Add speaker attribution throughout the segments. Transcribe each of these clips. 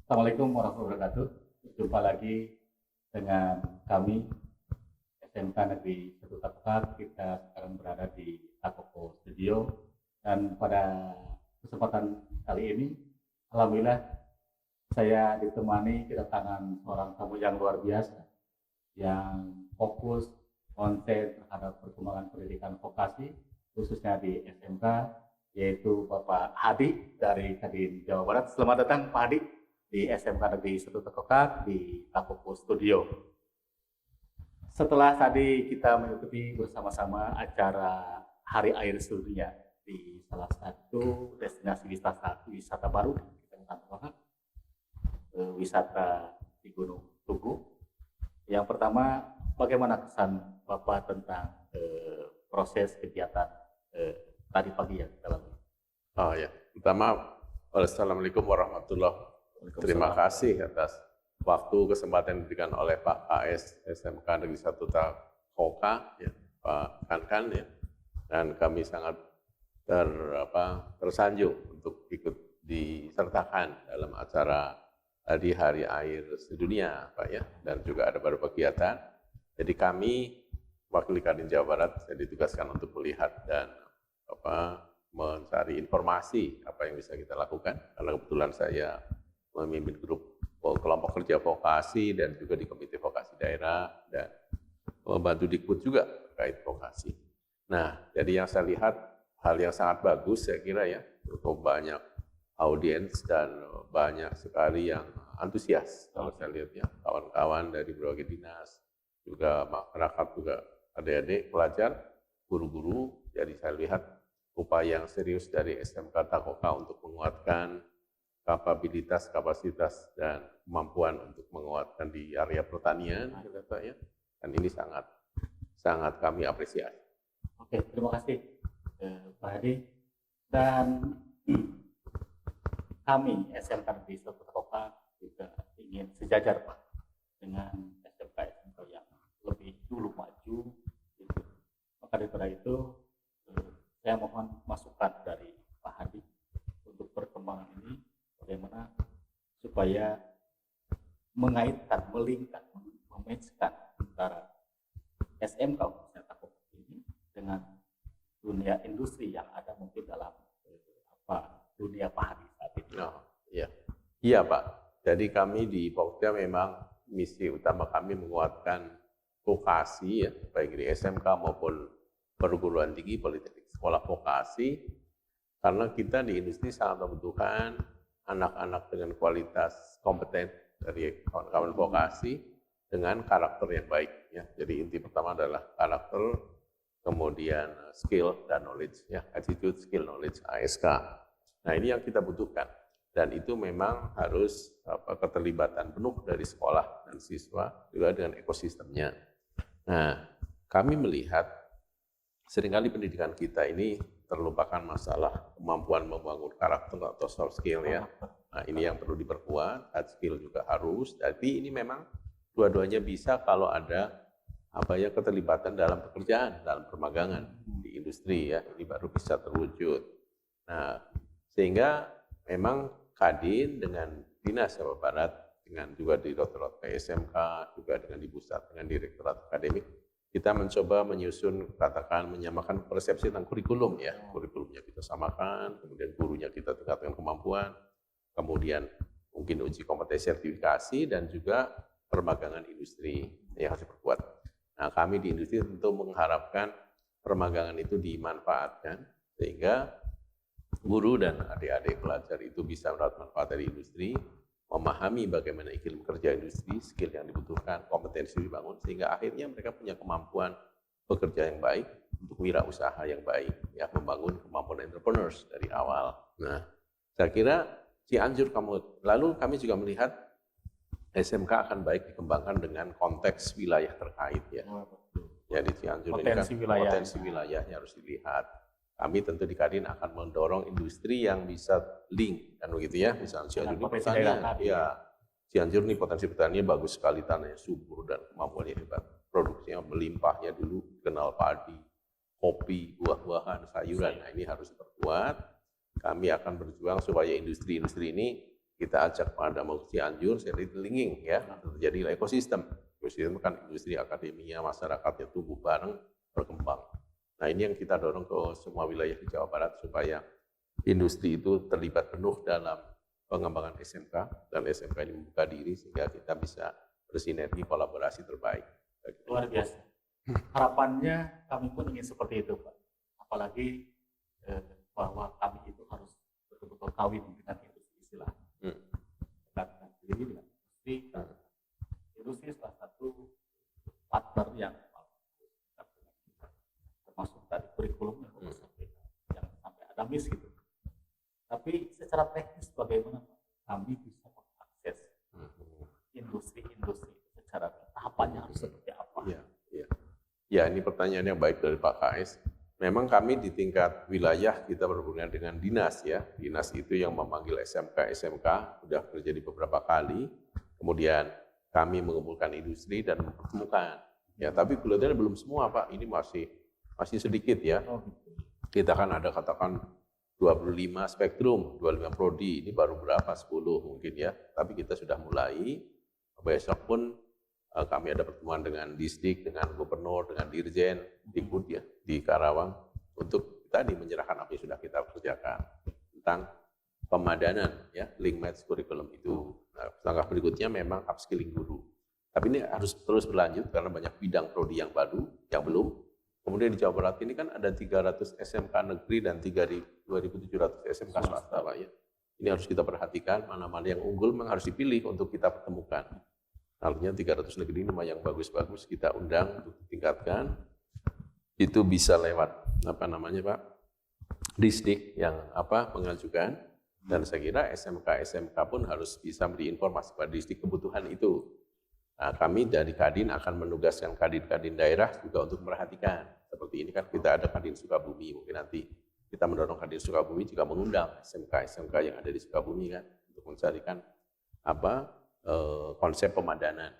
Speaker 1: Assalamualaikum warahmatullahi wabarakatuh. Jumpa lagi dengan kami SMK Negeri 1 Takokak. Kita sekarang berada di Takoko Studio, dan pada kesempatan kali ini alhamdulillah saya ditemani kedatangan seorang tamu yang luar biasa yang fokus konsen terhadap perkembangan pendidikan vokasi khususnya di SMK, yaitu Bapak Hadi dari Kadin Jawa Barat. Selamat datang Pak Hadi di SMK Negeri 1 Takokak di Takoko Studio. Setelah tadi kita mengikuti bersama-sama acara Hari Air Sedunia di salah satu destinasi wisata baru di Kecamatan Takokak, wisata di Gunung Tugu. Yang pertama, bagaimana kesan Bapak tentang proses kegiatan tadi pagi yang kita lalui?
Speaker 2: Oh ya, pertama, Assalamualaikum warahmatullahi wabarakatuh. Terima kasih atas waktu kesempatan yang diberikan oleh Pak AS SMK Negeri 1 Takokak, ya, Pak Kankan, ya, dan kami sangat tersanjung untuk ikut disertakan dalam acara tadi Hari Air Sedunia, Pak, ya, dan juga ada beberapa kegiatan. Jadi kami wakil Kadin Jawa Barat, saya ditugaskan untuk melihat dan mencari informasi apa yang bisa kita lakukan, karena kebetulan saya memimpin grup kelompok kerja vokasi dan juga di komite vokasi daerah dan membantu Dikbud juga terkait vokasi. Nah, jadi yang saya lihat hal yang sangat bagus saya kira ya, cukup banyak audiens dan banyak sekali yang antusias. Kalau saya lihat ya, kawan-kawan dari berbagai dinas, juga masyarakat, juga adik-adik, pelajar, guru-guru. Jadi saya lihat upaya yang serius dari SMK Takokak untuk menguatkan kapabilitas, kapasitas, dan kemampuan untuk menguatkan di area pertanian, ya. Dan ini sangat kami apresiasi.
Speaker 1: Oke, terima kasih Pak Hadi. Dan kami SMK Negeri 1 Takokak juga ingin sejajar Pak dengan SMK yang lebih dulu maju. Gitu. Maka daripada itu saya mohon masukan dari Pak Hadi untuk perkembangan ini, bagaimana supaya mengaitkan, melingkar, mematchkan antara SMK Takokak ini dengan dunia industri yang ada mungkin dalam dunia Pak Hadi saat ini.
Speaker 2: Oh, iya. Iya Pak, jadi kami di Pokja memang misi utama kami menguatkan vokasi ya, baik di SMK maupun perguruan tinggi, politeknik, sekolah vokasi, karena kita di industri sangat membutuhkan anak-anak dengan kualitas kompeten dari kawan-kawan vokasi dengan karakter yang baik. Ya. Jadi inti pertama adalah karakter, kemudian skill dan knowledge, ya, attitude, skill, knowledge, ASK. Nah ini yang kita butuhkan, dan itu memang harus keterlibatan penuh dari sekolah dan siswa juga dengan ekosistemnya. Nah kami melihat seringkali pendidikan kita ini terlupakan masalah kemampuan membangun karakter atau soft skill ya. Nah ini yang perlu diperkuat, hard skill juga harus, tapi ini memang dua-duanya bisa kalau ada keterlibatan dalam pekerjaan, dalam permagangan di industri ya, ini baru bisa terwujud. Nah sehingga memang Kadin dengan Dinas Jawa Barat, dengan juga Direktorat PSMK, juga dengan di pusat, dengan Direktorat Akademik, kita mencoba menyusun, katakan menyamakan persepsi tentang kurikulum ya, kurikulumnya kita samakan, kemudian gurunya kita tingkatkan kemampuan, kemudian mungkin uji kompetensi sertifikasi dan juga permagangan industri yang harus diperkuat. Nah kami di industri tentu mengharapkan permagangan itu dimanfaatkan sehingga guru dan adik-adik pelajar itu bisa mendapat manfaat dari industri, memahami bagaimana iklim kerja industri, skill yang dibutuhkan, kompetensi dibangun, sehingga akhirnya mereka punya kemampuan bekerja yang baik, untuk wirausaha yang baik, ya, membangun kemampuan entrepreneurs dari awal. Nah, saya kira Cianjur kamu, lalu kami juga melihat SMK akan baik dikembangkan dengan konteks wilayah terkait ya. Jadi Cianjur ini kan potensi wilayahnya harus dilihat. Kami tentu di Kadin akan mendorong industri yang bisa link kan begitu ya. Misalnya Cianjur ini pertanian, ya Cianjur ini potensi pertanian bagus sekali, tanahnya subur dan kemampuannya hebat. Produksinya melimpah ya, dulu kenal padi, kopi, buah-buahan, sayuran. Nah ini harus diperkuat. Kami akan berjuang supaya industri-industri ini kita ajak pada mau Cianjur, linking ya, terjadi ekosistem. Ekosistem kan industri, akademia, masyarakatnya tumbuh bareng, berkembang. Nah ini yang kita dorong ke semua wilayah di Jawa Barat supaya industri itu terlibat penuh dalam pengembangan SMK, dan SMK ini membuka diri sehingga kita bisa bersinergi, kolaborasi terbaik.
Speaker 1: Luar biasa. Harapannya kami pun ingin seperti itu, Pak. Apalagi bahwa kami itu harus betul-betul kawin dengan industri istilah. Dekatkan diri dengan industri. Industri salah satu partner yang termasuk tadi kurikulum yang sampai ada miss gitu. Tapi secara teknis bagaimana kami bisa mengakses industri-industri secara tahapannya harus seperti apa?
Speaker 2: Ya, ini pertanyaan yang baik dari Pak KS. Memang kami di tingkat wilayah kita berhubungan dengan dinas ya. Dinas itu yang memanggil SMK sudah terjadi beberapa kali. Kemudian kami mengumpulkan industri dan mempertemukan. Ya, tapi kelihatannya belum semua Pak. Ini masih sedikit ya. Kita kan ada katakan 25 spektrum, 25 prodi, ini baru berapa, 10 mungkin ya. Tapi kita sudah mulai, besok pun kami ada pertemuan dengan Disdik, dengan Gubernur, dengan Dirjen, Dikbud ya, di Karawang, untuk tadi menyerahkan apa yang sudah kita kerjakan tentang pemadanan ya, link match kurikulum itu. Nah, langkah berikutnya memang upskilling guru. Tapi ini harus terus berlanjut karena banyak bidang prodi yang baru, yang belum. Kemudian di Jawa Barat ini kan ada 300 SMK negeri dan 2.700 SMK swasta Pak ya. Ini harus kita perhatikan mana-mana yang unggul memang harus dipilih untuk kita pertemukan. Artinya 300 negeri ini yang bagus-bagus kita undang untuk ditingkatkan. Itu bisa lewat apa namanya Pak? Disdik yang mengajukan, dan saya kira SMK pun harus bisa memberi informasi pada Disdik kebutuhan itu. Nah, kami dari Kadin akan menugaskan Kadin daerah juga untuk memperhatikan. Seperti ini kan kita ada Kadin Sukabumi, mungkin nanti kita mendorong Kadin Sukabumi juga mengundang SMK yang ada di Sukabumi kan untuk mencarikan konsep pemadanan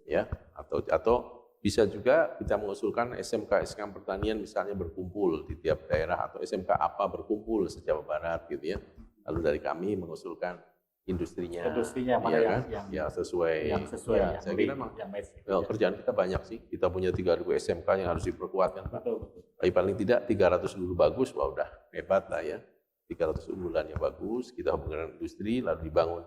Speaker 2: ya, atau bisa juga kita mengusulkan SMK pertanian misalnya berkumpul di tiap daerah, atau SMK apa berkumpul se-Jawa Barat gitu ya. Lalu dari kami mengusulkan industrinya ya, kan? Yang sesuai ya, saya kira memang kerjaan kita banyak sih. Kita punya 3.000 SMK yang harus diperkuatkan Pak. Tapi paling tidak 300 dulu bagus, wah udah hebat lah ya. 300 unggulan yang bagus, kita hubungkan industri, lalu dibangun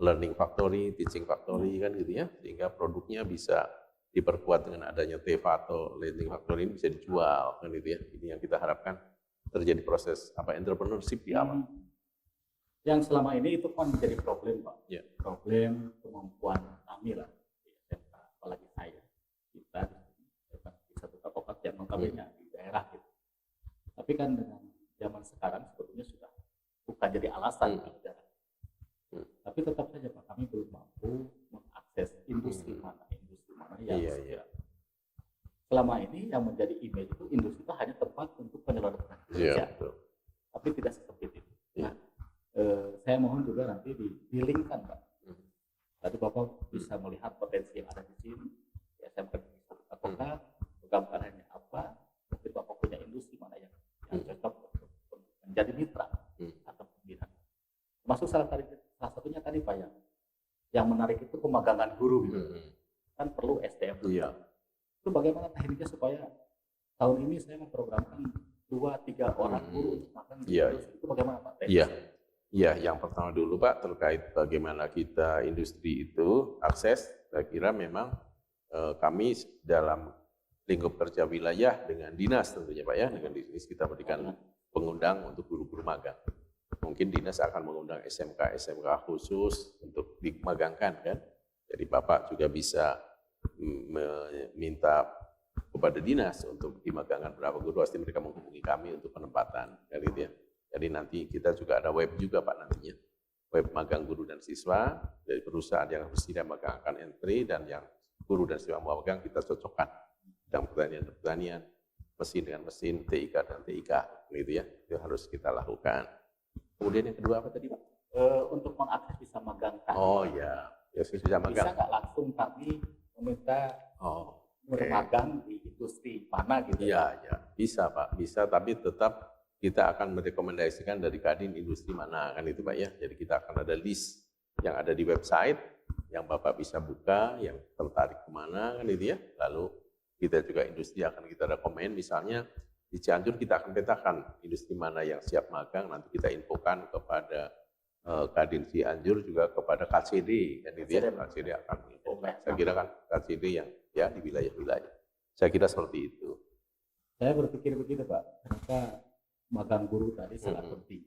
Speaker 2: learning factory, teaching factory kan gitu ya, sehingga produknya bisa diperkuat dengan adanya TEFA atau learning factory ini bisa dijual kan gitu ya. Ini yang kita harapkan terjadi proses entrepreneurship di awal.
Speaker 1: Yang selama ini itu kan menjadi problem Pak.
Speaker 2: Ya.
Speaker 1: Problem kemampuan kami lah di SMK, apalagi saya. Kita di satu kabupaten yang notabene di daerah gitu. Tapi kan dengan zaman sekarang sebetulnya sudah bukan jadi alasan gitu. Tapi tetap saja Pak, kami belum mampu mengakses industri mana yang selama ini yang menjadi image itu industri itu hanya tempat untuk penyaluran kerja. Tapi tidak seperti itu. Nah, saya mohon juga nanti di-linkkan Pak. Tadi Bapak bisa melihat potensi yang ada di sini, SMK apakah gambarannya apa, mungkin Bapak punya industri mana yang cocok untuk menjadi mitra atau pembina. Masuk salah satunya tadi Pak yang menarik itu pemagangan guru gitu. Kan perlu SDM. Itu bagaimana tekniknya supaya tahun ini saya memprogramkan 2-3 orang guru untuk magang itu bagaimana Pak?
Speaker 2: Iya, yang pertama dulu Pak terkait bagaimana kita industri itu akses, saya kira memang kami dalam lingkup kerja wilayah dengan dinas tentunya Pak ya, dengan dinas kita berikan pengundang untuk guru-guru magang. Mungkin dinas akan mengundang SMK khusus untuk dimagangkan kan. Jadi Bapak juga bisa meminta kepada dinas untuk dimagangkan berapa guru, pasti mereka menghubungi kami untuk penempatan kan gitu ya. Jadi nanti kita juga ada web juga Pak nantinya. web magang guru dan siswa dari perusahaan yang bersedia magang akan entry, dan yang guru dan siswa mau magang kita cocokkan bidang pertanian, mesin dengan mesin, TIK dan TIK, gitu ya. Itu harus kita lakukan. Kemudian yang kedua apa tadi, Pak?
Speaker 1: Untuk mengakses bisa magang kami.
Speaker 2: Oh ya, bisa magang.
Speaker 1: Bisa nggak langsung kami meminta bermagang di industri mana gitu?
Speaker 2: Iya, ya, bisa Pak, bisa, tapi tetap kita akan merekomendasikan dari Kadin industri mana, kan itu Pak ya. Jadi kita akan ada list yang ada di website, yang Bapak bisa buka, yang tertarik kemana, kan itu ya. Lalu kita juga industri akan kita rekomend, misalnya di Cianjur kita akan petakan industri mana yang siap magang, nanti kita infokan kepada Kadin Cianjur, juga kepada KCD, kan itu ya. KCD akan infokan. Saya kira kan KCD yang ya di wilayah-wilayah. Saya kira seperti itu.
Speaker 1: Saya berpikir begitu Pak, ternyata magang guru tadi sangat penting.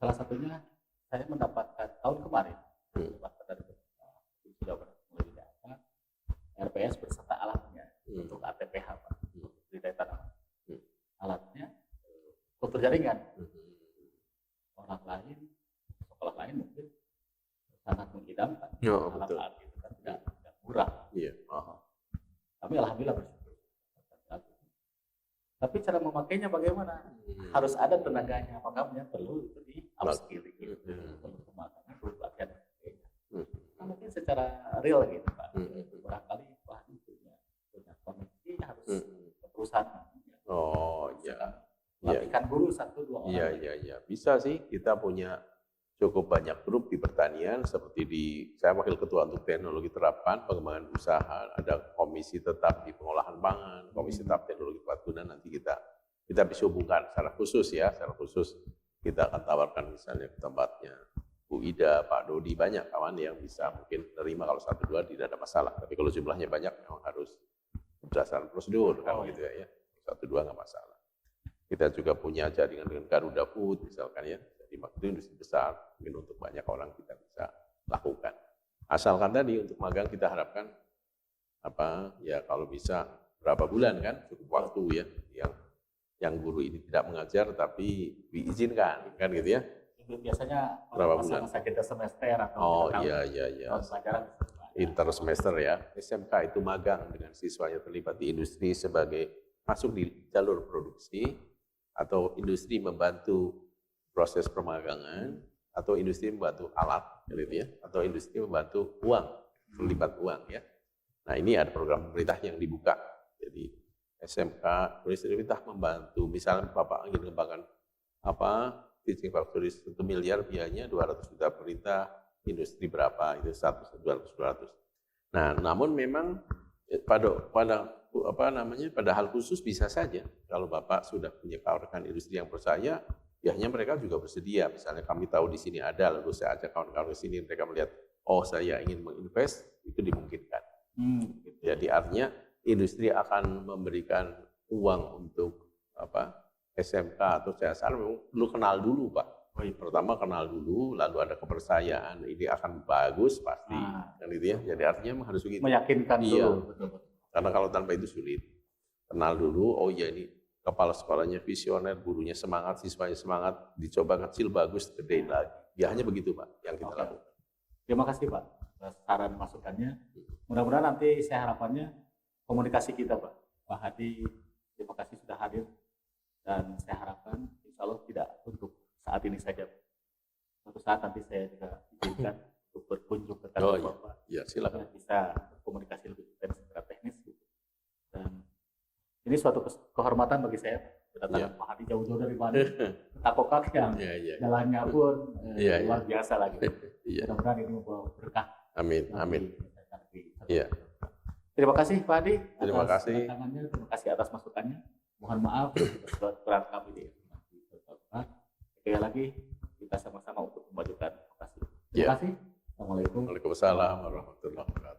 Speaker 1: Salah satunya saya mendapatkan tahun kemarin, mendapatkan dari sudah mulai dapat RPS beserta alatnya untuk ATPH Pak, di data alatnya untuk jaringan. Orang lain, sekolah lain mungkin sangat mengidamkan alat-alat itu kan tidak murah.
Speaker 2: Iya.
Speaker 1: Kami alhamdulillah bersyukur. Tapi cara memakainya bagaimana? Harus ada tenaganya, makanya perlu itu di upskilling, perlu pematangan, perlu pelatihan. Mungkin secara real gitu Pak. Barangkali punya koneksi harus ke perusahaan.
Speaker 2: Oh iya.
Speaker 1: Pelatihan guru 1-2 orang.
Speaker 2: Iya. Bisa sih, kita punya cukup banyak grup di pertanian, seperti saya wakil ketua untuk teknologi terapkan pengembangan usaha, ada komisi tetap di pengolahan pangan, komisi tetap teknologi tepat guna, nanti kita bisa hubungkan secara khusus ya, secara khusus kita akan tawarkan misalnya ke tempatnya Bu Ida, Pak Dodi, banyak kawan yang bisa mungkin terima, kalau 1-2 tidak ada masalah, tapi kalau jumlahnya banyak memang harus berdasarkan prosedur kan gitu ya, 1-2 nggak masalah. Kita juga punya jaringan dengan Garuda Food misalkan ya, jadi itu industri besar, mungkin untuk banyak orang kita bisa lakukan. Asalkan tadi untuk magang kita harapkan ya kalau bisa berapa bulan kan, cukup waktu ya, yang guru ini tidak mengajar tapi diizinkan kan gitu ya.
Speaker 1: Biasanya
Speaker 2: berapa bulan?
Speaker 1: Kita semester atau
Speaker 2: iya.
Speaker 1: pelajaran
Speaker 2: Inter semester ya. SMK itu magang dengan siswanya terlibat di industri sebagai masuk di jalur produksi, atau industri membantu proses permagangan, atau industri membantu alat, gitu ya, atau industri membantu uang, terlibat uang ya. Nah ini ada program pemerintah yang dibuka, jadi SMK pemerintah membantu, misalnya Bapak ingin mengembangkan teaching factory 1 miliar biayanya, 200 juta pemerintah, industri berapa, itu 100, 200. Nah namun memang pada hal khusus bisa saja kalau Bapak sudah punya kawan-kawan industri yang percaya, ya hanya mereka juga bersedia. Misalnya kami tahu di sini ada, lalu saya ajak kawan-kawan ke sini, mereka melihat, oh saya ingin menginvest, itu dimungkinkan. Jadi artinya industri akan memberikan uang untuk SMK atau CSR, memang perlu kenal dulu Pak. Pertama kenal dulu, lalu ada kepercayaan, ini akan bagus pasti, kan gitu ya. Jadi artinya harus begitu.
Speaker 1: Meyakinkan dulu.
Speaker 2: Betul. Karena kalau tanpa itu sulit. Kenal dulu, oh ya ini kepala sekolahnya visioner, gurunya semangat, siswanya semangat, dicoba kecil bagus, gedein lagi. Ya hanya begitu Pak yang kita lakukan.
Speaker 1: Terima kasih Pak atas saran masukannya. Mudah-mudahan nanti saya harapannya komunikasi kita Pak Hadi, terima kasih sudah hadir, dan saya harapkan insya Allah tidak untuk saat ini saja. Suatu saat nanti saya juga izinkan untuk berkunjung ke kantor Bapak.
Speaker 2: Ya, silakan.
Speaker 1: Bisa berkomunikasi lebih intens secara teknis. Dan ini suatu kehormatan bagi saya kedatangan Pak Hadi jauh-jauh dari Bandung ke Takokak yang jalannya pun luar biasa lagi. Mudah-mudahan ini membawa berkah.
Speaker 2: Amin.
Speaker 1: Terima kasih Pak Hadi
Speaker 2: atas
Speaker 1: kedatangannya, terima kasih atas masukannya. Mohon maaf atas peran kami di sekali lagi kita sama-sama untuk memajukan vokasi. Terima kasih. Assalamualaikum.
Speaker 2: Waalaikumsalam warahmatullahi wabarakatuh.